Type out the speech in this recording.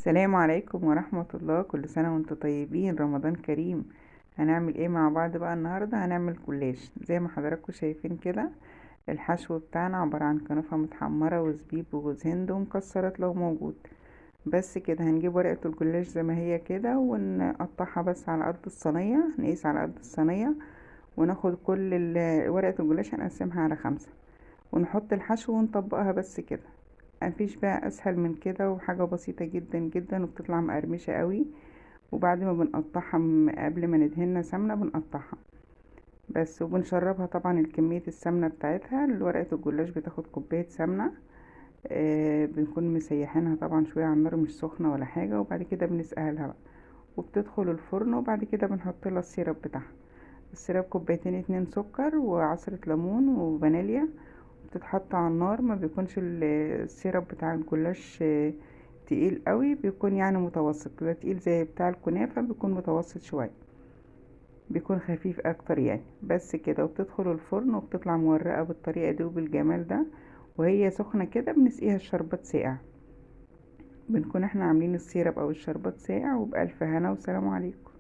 السلام عليكم ورحمة الله. كل سنة وانتم طيبين، رمضان كريم. هنعمل ايه مع بعض بقى؟ النهاردة هنعمل جلاش زي ما حضراتكم شايفين كده. الحشو بتاعنا عبارة عن كنافة متحمرة وزبيب وجوز هند ومكسرات لو موجود. بس كده هنجيب ورقة الجلاش زي ما هي كده ونقطعها بس على قد الصينية، نقيس على قد الصينية. وناخد كل ورقة الجلاش هنقسمها على 5، ونحط الحشو ونطبقها بس كده. مفيش بقى اسهل من كده، وحاجة بسيطة جدا جدا وبتطلع مقرمشة قوي. وبعد ما بنقطعها قبل ما ندهنها سمنة بنقطعها بس، وبنشربها طبعا الكمية السمنة بتاعتها. ورقة الجلاش بتاخد كوباية سمنة. بنكون مسيحينها طبعا شوية على النار، مش سخنة ولا حاجة، وبعد كده بنسقيها لها بقى وبتدخل الفرن. وبعد كده بنحط لها السيرب بتاعها. السيرب كوبايتين 2 سكر وعصرة ليمون وفانيليا. بتتحط على النار، ما بيكونش السيرب بتاع الجلاش تقيل قوي، بيكون يعني متوسط. لا تقيل زي بتاع الكنافة، بيكون متوسط شوية، بيكون خفيف اكتر يعني. بس كده، وبتدخل الفرن وبتطلع مورقة بالطريقة دي وبالجمال ده. وهي سخنة كده بنسقيها الشربات ساقع. بنكون احنا عاملين السيرب او الشربات ساقع، وبألف هنا وسلام عليكم.